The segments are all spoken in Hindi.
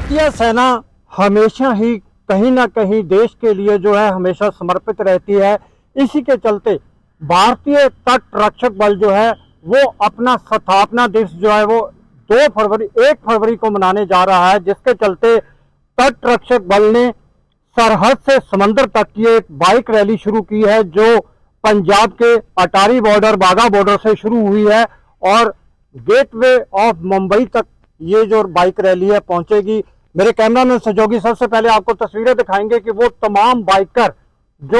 भारतीय सेना हमेशा ही कहीं ना कहीं देश के लिए जो है हमेशा समर्पित रहती है। इसी के चलते भारतीय तट रक्षक बल जो है वो अपना स्थापना दिवस जो है वो 1 फरवरी को मनाने जा रहा है, जिसके चलते तट रक्षक बल ने सरहद से समंदर तक की एक बाइक रैली शुरू की है, जो पंजाब के अटारी बॉर्डर बाघा बॉर्डर से शुरू हुई है और गेटवे ऑफ मुंबई तक ये जो बाइक रैली है पहुंचेगी। मेरे कैमरामैन सहयोगी सबसे पहले आपको तस्वीरें दिखाएंगे कि वो तमाम बाइकर जो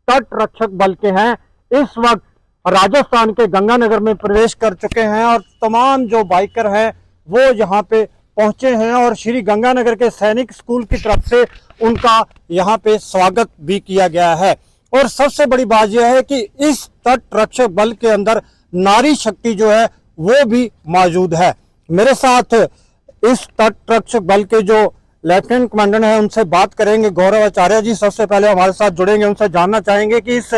तट रक्षक बल के हैं इस वक्त राजस्थान के गंगानगर में प्रवेश कर चुके हैं और तमाम जो बाइकर हैं वो यहाँ पे पहुंचे हैं और श्री गंगानगर के सैनिक स्कूल की तरफ से उनका यहाँ पे स्वागत भी किया गया है। और सबसे बड़ी बात यह है कि इस तट रक्षक बल के अंदर नारी शक्ति जो है वो भी मौजूद है। मेरे साथ इस तट रक्षक बल के जो लेफ्टिनेंट कमांडेंट हैं उनसे बात करेंगे। गौरव आचार्य जी सबसे पहले हमारे साथ जुड़ेंगे, उनसे जानना चाहेंगे कि इस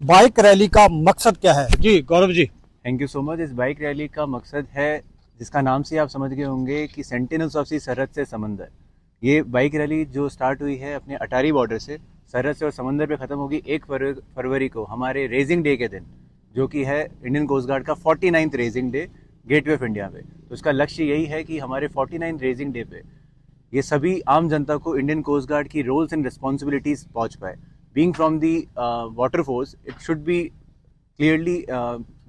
बाइक रैली का मकसद क्या है। जी Gaurav ji. Thank you so much. इस बाइक रैली का मकसद है, जिसका नाम से आप समझ गए होंगे, कि सेंटिनल्स ऑफ सी, सरहद से समंदर। ये बाइक रैली जो स्टार्ट हुई है अपने अटारी बॉर्डर से, सरहद से और समंदर पे ख़त्म होगी 1 फरवरी को हमारे रेजिंग डे के दिन, जो कि है इंडियन कोस्ट गार्ड का 49th raising day gateway of India पे। तो इसका लक्ष्य यही है कि हमारे 49th रेजिंग डे पे ये सभी आम जनता को इंडियन कोस्ट गार्ड की रोल्स एंड रिस्पॉन्सिबिलिटीज़ पहुँच पाए। Being from the water force, it should be clearly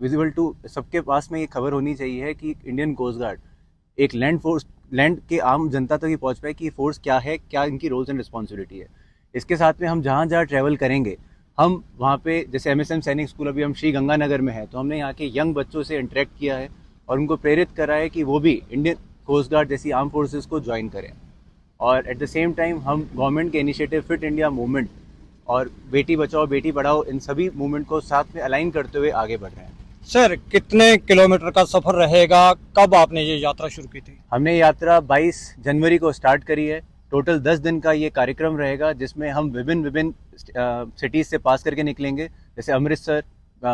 visible to, सबके पास में ये खबर होनी चाहिए कि इंडियन कोस्ट गार्ड एक लैंड फोर्स, लैंड के आम जनता तक ही पहुँच पाए कि फोर्स क्या है, क्या इनकी रोल्स एंड रिस्पॉन्सिबिलिटी है। इसके साथ में हम जहाँ जहाँ ट्रैवल करेंगे, हम वहाँ पे जैसे MSM सैनिक स्कूल, अभी हम श्री गंगानगर में है, तो हमने यहाँ के यंग बच्चों से इंटरेक्ट किया है और उनको प्रेरित करा है कि वो भी इंडियन कोस्ट गार्ड जैसी आर्म फोर्सेस को ज्वाइन करें। और एट द सेम टाइम हम गवर्नमेंट के इनिशिएटिव फिट इंडिया मूवमेंट और बेटी बचाओ बेटी पढ़ाओ, इन सभी मूवमेंट को साथ में अलाइन करते हुए आगे बढ़ रहे हैं। सर कितने किलोमीटर का सफर रहेगा, कब आपने ये यात्रा शुरू की थी? हमने यात्रा 22 जनवरी को स्टार्ट करी है। टोटल 10 दिन का ये कार्यक्रम रहेगा, जिसमें हम विभिन्न सिटीज़ से पास करके निकलेंगे, जैसे Amritsar,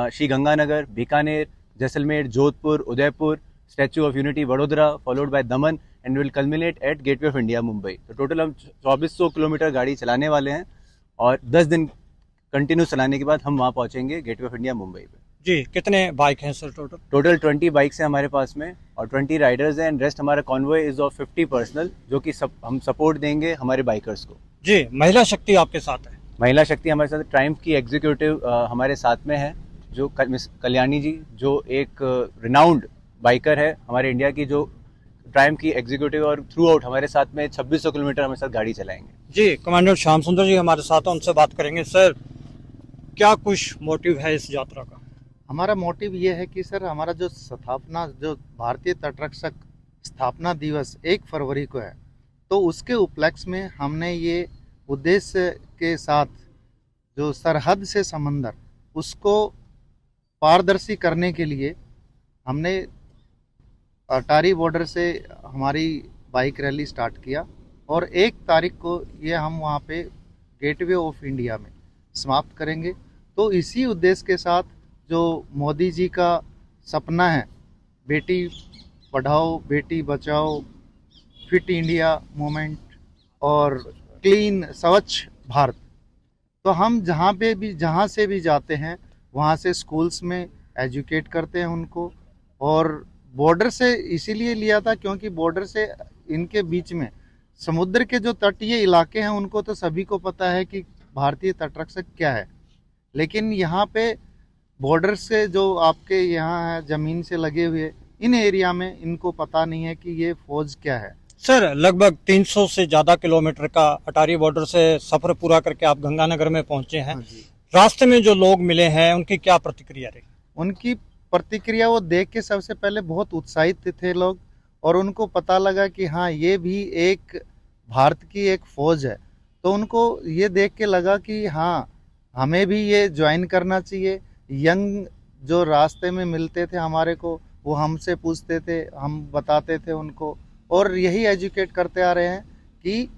Shri Ganganagar, Bikaner, Jaisalmer, Jodhpur, Udaipur, Statue of Unity Vadodara, followed by Daman, and will culminate at Gateway of India Mumbai. तो टोटल हम 2400 किलोमीटर गाड़ी चलाने वाले हैं और 10 दिन कंटिन्यू चलाने के बाद हम वहाँ पहुँचेंगे गेटवे ऑफ इंडिया मुंबई पे। जी कितने बाइक हैं सर टोटल 20 बाइक्स हैं हमारे पास में और 20 राइडर्स हैं, एंड रेस्ट हमारा कॉन्वॉय इज ऑफ 50 पर्सनल, जो कि हम सपोर्ट देंगे हमारे बाइकर्स को। जी महिला शक्ति आपके साथ है? महिला शक्ति हमारे साथ, ट्रायम्फ की एग्जीक्यूटिव हमारे साथ में है, जो मिस कल्याणी जी, जो एक रिनाउंड बाइकर है हमारे इंडिया की, जो ट्रायम्फ की एग्जीक्यूटिव और थ्रू आउट हमारे साथ में 2600 किलोमीटर हमारे साथ गाड़ी चलाएंगे। जी कमांडर श्याम सुंदर जी हमारे साथ हैं, उनसे बात करेंगे। सर क्या कुछ मोटिव है इस यात्रा का? हमारा मोटिव ये है कि सर हमारा जो भारतीय तटरक्षक स्थापना दिवस 1 फरवरी को है, तो उसके उपलक्ष्य में हमने ये उद्देश्य के साथ जो सरहद से समंदर उसको पारदर्शी करने के लिए हमने अटारी बॉर्डर से हमारी बाइक रैली स्टार्ट किया और 1 तारीख को ये हम वहाँ पे गेटवे ऑफ इंडिया में समाप्त करेंगे। तो इसी उद्देश्य के साथ जो मोदी जी का सपना है, Beti Padhao Beti Bachao, fit India movement और क्लीन स्वच्छ भारत, तो हम जहाँ से भी जाते हैं वहाँ से स्कूल्स में एजुकेट करते हैं उनको। और बॉर्डर से इसीलिए लिया था क्योंकि बॉर्डर से इनके बीच में समुद्र के जो तटीय इलाके हैं उनको तो सभी को पता है कि भारतीय तटरक्षक क्या है, लेकिन यहाँ पे बॉर्डर से जो आपके यहाँ है ज़मीन से लगे हुए इन एरिया में इनको पता नहीं है कि ये फौज क्या है। सर लगभग 300 से ज़्यादा किलोमीटर का अटारी बॉर्डर से सफ़र पूरा करके आप गंगानगर में पहुँचे हैं। रास्ते में जो लोग मिले हैं उनकी क्या प्रतिक्रिया रही? उनकी प्रतिक्रिया वो देख के सबसे पहले बहुत उत्साहित थे लोग, और उनको पता लगा कि हाँ ये भी एक भारत की एक फ़ौज है, तो उनको ये देख के लगा कि हाँ हमें भी ये ज्वाइन करना चाहिए। यंग जो रास्ते में मिलते थे हमारे को, वो हमसे पूछते थे, हम बताते थे उनको, और यही एजुकेट करते आ रहे हैं कि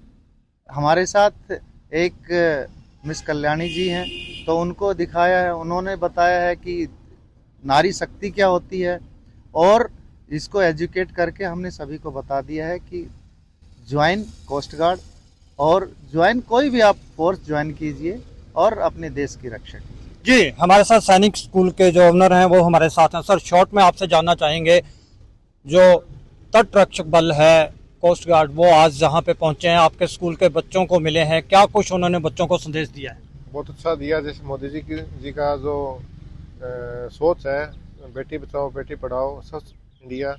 हमारे साथ एक मिस कल्याणी जी हैं, तो उनको दिखाया है, उन्होंने बताया है कि नारी शक्ति क्या होती है, और इसको एजुकेट करके हमने सभी को बता दिया है कि ज्वाइन कोस्ट गार्ड और ज्वाइन कोई भी आप फोर्स ज्वाइन कीजिए और अपने देश की रक्षा कीजिए। जी, हमारे साथ सैनिक स्कूल के जो ओनर हैं वो हमारे साथ हैं। सर, शॉर्ट में आपसे जानना चाहेंगे, जो तट रक्षक बल है कोस्ट गार्ड, वो आज जहाँ पे पहुँचे हैं, आपके स्कूल के बच्चों को मिले हैं, क्या कुछ उन्होंने बच्चों को संदेश दिया है? बहुत अच्छा दिया। जैसे मोदी जी का जो सोच है, बेटी बचाओ बेटी पढ़ाओ स्वच्छ इंडिया,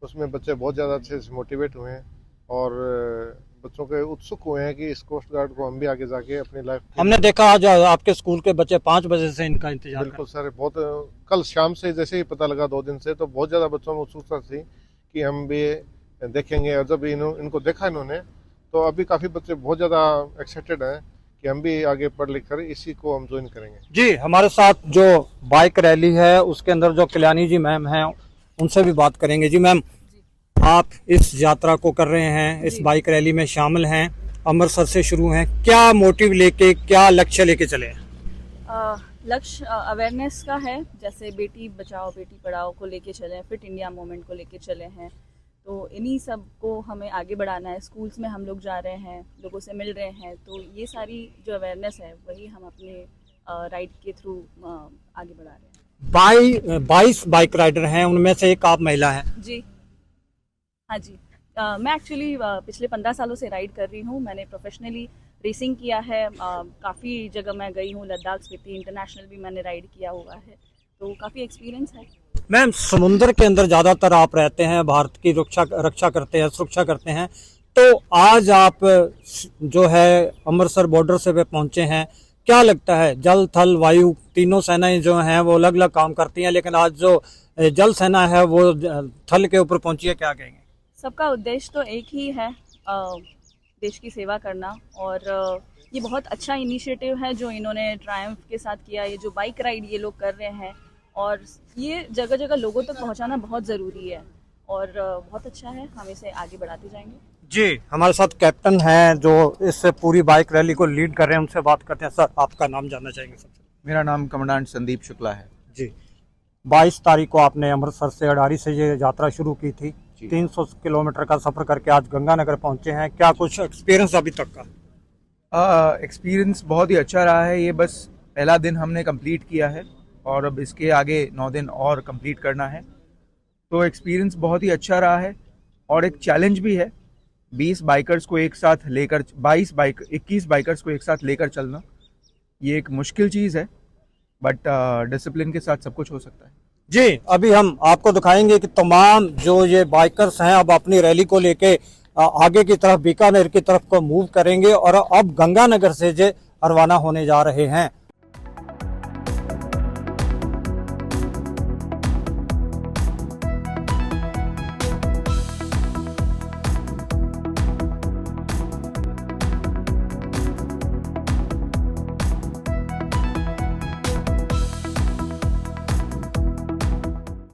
उसमें बच्चे बहुत ज़्यादा अच्छे से मोटिवेट हुए हैं और बच्चों के उत्सुक हुए हैं कि इस कोस्ट गार्ड को हम भी आगे जाके अपनी लाइफ। हमने देखा आज आपके स्कूल के बच्चे 5 बजे से इनका इंतजार बिल्कुल सर, बहुत कल शाम से जैसे ही पता लगा 2 दिन से, तो बहुत ज़्यादा बच्चों में उत्सुकता थी कि हम भी देखेंगे। और जब इनको देखा इन्होंने, तो अभी काफ़ी बच्चे बहुत ज़्यादा एक्साइटेड हैं कि हम भी आगे पढ़ लिख कर इसी को हम ज्वाइन करेंगे। जी, हमारे साथ जो बाइक रैली है उसके अंदर जो कल्याणी जी मैम हैं, उनसे भी बात करेंगे। जी मैम, आप इस यात्रा को कर रहे हैं, इस बाइक रैली में शामिल हैं, अमृतसर से शुरू हैं, क्या मोटिव लेके, क्या लक्ष्य लेके चले हैं? लक्ष्य अवेयरनेस का है, जैसे बेटी बचाओ बेटी पढ़ाओ को लेके चले हैं, फिट इंडिया मूवमेंट को लेके चले हैं, तो इन्हीं सब को हमें आगे बढ़ाना है। स्कूल्स में हम लोग जा रहे हैं, लोगों से मिल रहे हैं, तो ये सारी जो अवेयरनेस है वही हम अपने राइड के थ्रू आगे बढ़ा रहे हैं। 22 बाइक राइडर हैं, उनमें से एक आप महिला हैं। जी हाँ जी। मैं एक्चुअली पिछले 15 सालों से राइड कर रही हूँ। मैंने प्रोफेशनली रेसिंग किया है, काफ़ी जगह मैं गई हूँ, लद्दाख स्पीति इंटरनेशनल भी मैंने राइड किया हुआ है, तो काफ़ी एक्सपीरियंस है। मैम, समुद्र के अंदर ज़्यादातर आप रहते हैं, भारत की रक्षा करते हैं, सुरक्षा करते हैं, तो आज आप जो है अमृतसर बॉर्डर से पे पहुँचे हैं, क्या लगता है? जल थल वायु तीनों सेनाएं जो हैं वो अलग अलग काम करती हैं, लेकिन आज जो जल सेना है वो थल के ऊपर पहुँची है, क्या कहेंगे? सबका उद्देश्य तो एक ही है, देश की सेवा करना, और ये बहुत अच्छा इनिशिएटिव है जो इन्होंने ट्रायम्फ के साथ किया। ये जो बाइक राइड ये लोग कर रहे हैं, और ये जगह जगह लोगों तक पहुंचाना बहुत ज़रूरी है, और बहुत अच्छा है, हम इसे आगे बढ़ाते जाएंगे। जी, हमारे साथ कैप्टन हैं जो इस पूरी बाइक रैली को लीड कर रहे हैं, उनसे बात करते हैं। सर, आपका नाम जानना चाहेंगे सबसे? मेरा नाम कमांडेंट संदीप शुक्ला है। जी, 22 तारीख को आपने अमृतसर से अडारी से ये यात्रा शुरू की थी, 300 किलोमीटर का सफ़र करके आज गंगानगर पहुंचे हैं, क्या कुछ एक्सपीरियंस अभी तक का? एक्सपीरियंस बहुत ही अच्छा रहा है। ये बस पहला दिन हमने कंप्लीट किया है और अब इसके आगे 9 दिन और कंप्लीट करना है, तो एक्सपीरियंस बहुत ही अच्छा रहा है। और एक चैलेंज भी है, 21 बाइकर्स को एक साथ लेकर चलना, ये एक मुश्किल चीज़ है, बट डिसिप्लिन के साथ सब कुछ हो सकता है। जी, अभी हम आपको दिखाएंगे कि तमाम जो ये बाइकर्स हैं अब अपनी रैली को लेके आगे की तरफ बीकानेर की तरफ को मूव करेंगे और अब गंगानगर से जे रवाना होने जा रहे हैं।